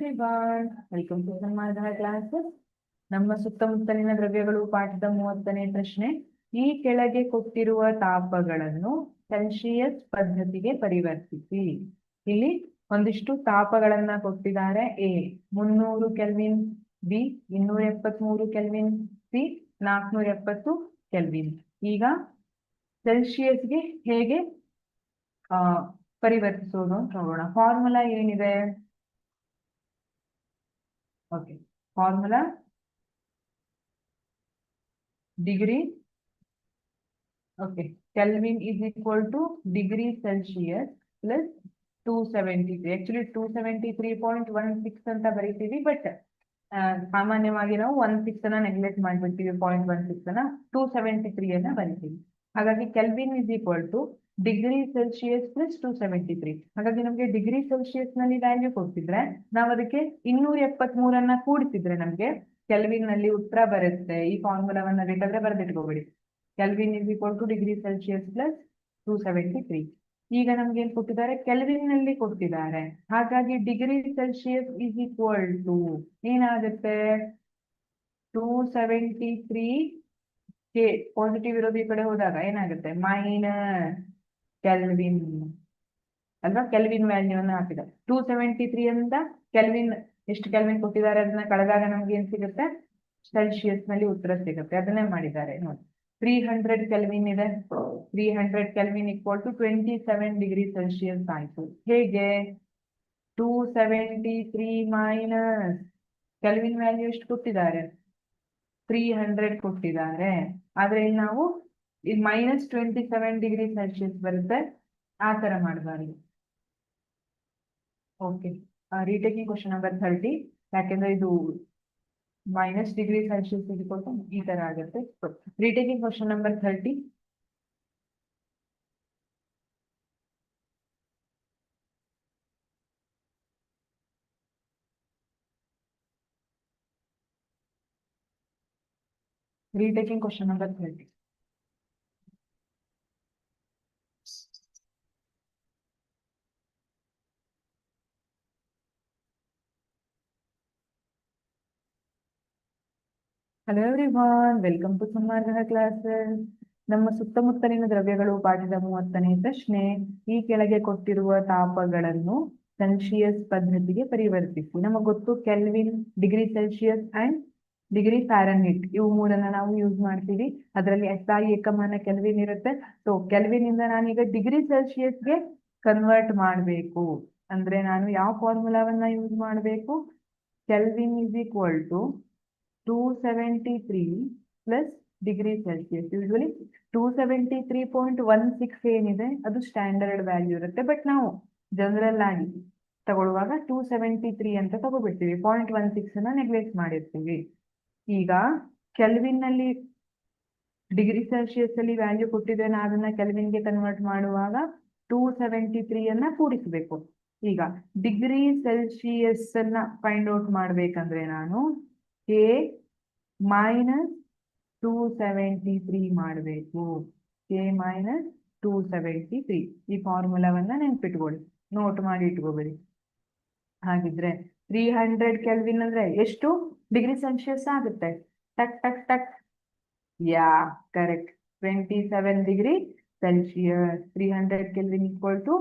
Everyone, welcome to ಸನ್ಮಾರ್ಗದ classes. ನಮ್ಮ ಸುತ್ತಮುತ್ತಲಿನ ದ್ರವ್ಯಗಳು ಪಾಠದ 30ನೇ ಪ್ರಶ್ನೆ. ಈ ಕೆಳಗೆ ಕೊಟ್ಟಿರುವ ತಾಪಗಳನ್ನು ಸೆಲ್ಸಿಯಸ್ ಪದ್ಧತಿಗೆ ಪರಿವರ್ತಿಸಿ. ಇಲ್ಲಿ ಒಂದಿಷ್ಟು ತಾಪಗಳನ್ನ ಕೊಟ್ಟಿದ್ದಾರೆ. A 300 kelvin, B 273 kelvin, C 470 kelvin. ಈಗ ಸೆಲ್ಸಿಯಸ್ಗೆ ಹೇಗೆ ಪರಿವರ್ತಿಸೋದು ಅಂತ ನೋಡೋಣ. ಫಾರ್ಮುಲಾ ಏನಿದೆ? Okay, formula degree, okay, kelvin is equal to degree Celsius plus 273. Actually 273.16 ಅಂತ ಬರೀತೀವಿ, ಬಟ್ ಸಾಮಾನ್ಯವಾಗಿ ನಾವು 16 ಅನ್ನ ನೆಗ್ಲೆಕ್ಟ್ ಮಾಡ್ಬಿಡ್ತೀವಿ. 0.16 ಅನ್ನ 273 ಅನ್ನ ಬರೀತೀವಿ. ಹಾಗಾಗಿ kelvin is equal to degree Celsius plus 273. ಹಾಗಾಗಿ ನಮಗೆ ಡಿಗ್ರಿ ಸೆಲ್ಸಿಯಸ್ ನಲ್ಲಿ ವ್ಯಾಲ್ಯೂ ಕೊಟ್ಟಿದ್ರೆ ನಾವು ಅದಕ್ಕೆ 273 ಅನ್ನ ಕೂಡಿಸಿದ್ರೆ ನಮ್ಗೆ ಕೆಲ್ವಿನ್ ನಲ್ಲಿ ಉತ್ತರ ಬರುತ್ತೆ. ಈ ಫಾರ್ಮುಲಾವನ್ನ ಬೇಕಾದ್ರೆ ಬರೆದಿಟ್ಕೋಬೇಡಿ. Kelvin is equal to degree Celsius plus 273. ಈಗ ನಮ್ಗೆ ಏನ್ ಕೊಟ್ಟಿದ್ದಾರೆ? ಕೆಲ್ವಿನ್ ನಲ್ಲಿ ಕೊಟ್ಟಿದ್ದಾರೆ. ಹಾಗಾಗಿ degree Celsius is equal to ಏನಾಗುತ್ತೆ? 273 ಕೆ ಪಾಸಿಟಿವ್ ಇರೋದು ಈ ಕಡೆ ಹೋದಾಗ ಏನಾಗುತ್ತೆ? ಮೈನಸ್ ಕೆಲ್ವಿನ್ ಅಲ್ವಾ? ಕೆಲ್ವಿನ್ ವ್ಯಾಲ್ಯೂ ಅನ್ನ ಹಾಕಿದ್ದಾರೆ. 273 ಅಂತ ಕೆಲ್ವಿನ್ ಎಷ್ಟು ಕೆಲ್ವಿನ್ ಕೊಟ್ಟಿದ್ದಾರೆ ಅದನ್ನ ಕಳೆದಾಗ ನಮ್ಗೆ ಏನ್ ಸಿಗುತ್ತೆ? ಸೆಲ್ಸಿಯಸ್ ನಲ್ಲಿ ಉತ್ತರ ಸಿಗುತ್ತೆ. ಅದನ್ನೇ ಮಾಡಿದ್ದಾರೆ ನೋಡಿ. 300 ಕೆಲ್ವಿನ್ ಇದೆ. 300 kelvin equal to 27 degree Celsius ಆಯ್ತು. ಹೇಗೆ? 273 ಮೈನಸ್ ಕೆಲ್ವಿನ್ ವ್ಯಾಲ್ಯೂ ಎಷ್ಟು ಕೊಟ್ಟಿದ್ದಾರೆ? 300 ಕೊಟ್ಟಿದ್ದಾರೆ. ಆದ್ರೆ ಇಲ್ಲಿ ನಾವು ಇಲ್ಲಿ -27 ಡಿಗ್ರಿ ಸೆಲ್ಸಿಯಸ್ ಬರುತ್ತೆ. ಆ ತರ ಮಾಡಬಾರ್ದು. Okay, retaking question number 30. ಯಾಕೆಂದ್ರೆ ಇದು ಮೈನಸ್ ಡಿಗ್ರಿ ಸೆಲ್ಸಿಯಸ್ ಇದ್ಕೊಂಡು ಈ ತರ ಆಗುತ್ತೆ. Retaking question number 30. Retaking question number 30. Hello everyone, welcome to ಸನ್ಮಾರ್ಗದ ಕ್ಲಾಸಸ್. ನಮ್ಮ ಸುತ್ತಮುತ್ತಲಿನ ದ್ರವ್ಯಗಳು ಪಾಠದ 30ನೇ ಪ್ರಶ್ನೆ. ಈ ಕೆಳಗೆ ಕೊಟ್ಟಿರುವ ತಾಪಗಳನ್ನು ಸೆಲ್ಸಿಯಸ್ ಪದ್ಧತಿಗೆ ಪರಿವರ್ತಿಸಿ. ನಮಗೆ ಗೊತ್ತು kelvin, degree Celsius and degree Fahrenheit, ಇವು ಮೂರನ್ನ ನಾವು ಯೂಸ್ ಮಾಡ್ತೀವಿ. ಅದರಲ್ಲಿ SI ಏಕಮಾನ ಕೆಲ್ವಿನ್ ಇರುತ್ತೆ. ಸೊ ಕೆಲ್ವಿನ್ ಇಂದ ನಾನೀಗ ಡಿಗ್ರಿ ಸೆಲ್ಸಿಯಸ್ಗೆ ಕನ್ವರ್ಟ್ ಮಾಡಬೇಕು ಅಂದ್ರೆ ನಾನು ಯಾವ ಫಾರ್ಮುಲಾವನ್ನ ಯೂಸ್ ಮಾಡಬೇಕು? Kelvin is equal to 273 plus degree Celsius. Usually 273.16 ಏನಿದೆ ಅದು ಸ್ಟ್ಯಾಂಡರ್ಡ್ ವ್ಯಾಲ್ಯೂ ಇರುತ್ತೆ. ಬಟ್ ನಾವು ಜನರಲ್ ಆಗಿ ತಗೊಳ್ಳುವಾಗ 273 ಅಂತ ತಗೋಬಿಡ್ತೀವಿ. 0.16 ಅನ್ನ ನೆಗ್ಲೆಕ್ಟ್ ಮಾಡಿರ್ತೀವಿ. ಈಗ ಕೆಲ್ವಿನ್ ನಲ್ಲಿ ಡಿಗ್ರಿ ಸೆಲ್ಸಿಯಸ್ ಅಲ್ಲಿ ವ್ಯಾಲ್ಯೂ ಕೊಟ್ಟಿದ್ರೆ ನಾವು ಅದನ್ನ ಕೆಲ್ವಿನ್ಗೆ ಕನ್ವರ್ಟ್ ಮಾಡುವಾಗ 273 ಅನ್ನ ಕೂಡಿಸಬೇಕು. ಈಗ ಡಿಗ್ರಿ ಸೆಲ್ಸಿಯಸ್ ಅನ್ನ ಫೈಂಡ್ ಔಟ್ ಮಾಡ್ಬೇಕಂದ್ರೆ ನಾನು ಕೆ ಮೈನಸ್ 273 ಮಾಡಬೇಕು. ಕೆ ಮೈನಸ್ 273 ಈ ಫಾರ್ಮುಲಾವನ್ನ ನೆನ್ಪಿಟ್ಕೊಳ್ಳಿ, ನೋಟ್ ಮಾಡಿ ಇಟ್ಕೋಬೇಡಿ. ಹಾಗಿದ್ರೆ 300 ಕೆಲ್ವಿನ್ ಅಂದ್ರೆ ಎಷ್ಟು ಡಿಗ್ರಿ ಸೆಲ್ಸಿಯಸ್ ಆಗುತ್ತೆ? ಟಕ್ ಟಕ್ ಟಕ್, yeah correct, 27 degree Celsius. 300 kelvin equal to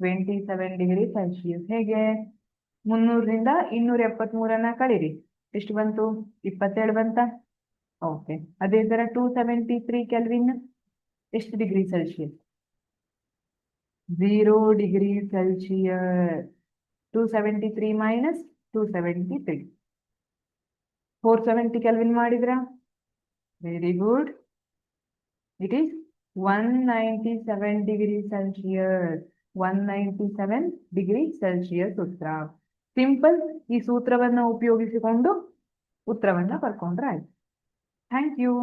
27 degree Celsius. ಹೇಗೆ? 300ರಿಂದ 273 ಕಳೀರಿ, ಎಷ್ಟು ಬಂತು? 27 ಬಂತ? ಓಕೆ. ಅದೇ ತರ 273 ಕೆಲ್ವಿನ್ ಎಷ್ಟು degree Celsius? 0 degree Celsius. 273 minus 273, 470 kelvin ಮಾಡಿದ್ರ? Very good. It is 197 degree Celsius. 197 degree Celsius ಉತ್ತರ. ಸಿಂಪಲ್. ಈ ಸೂತ್ರವನ್ನ ಉಪಯೋಗಿಸಿಕೊಂಡು ಉತ್ತರವನ್ನ ಬರ್ಕೊಂಡ್ರೆ ಆಯ್ತು. Thank you.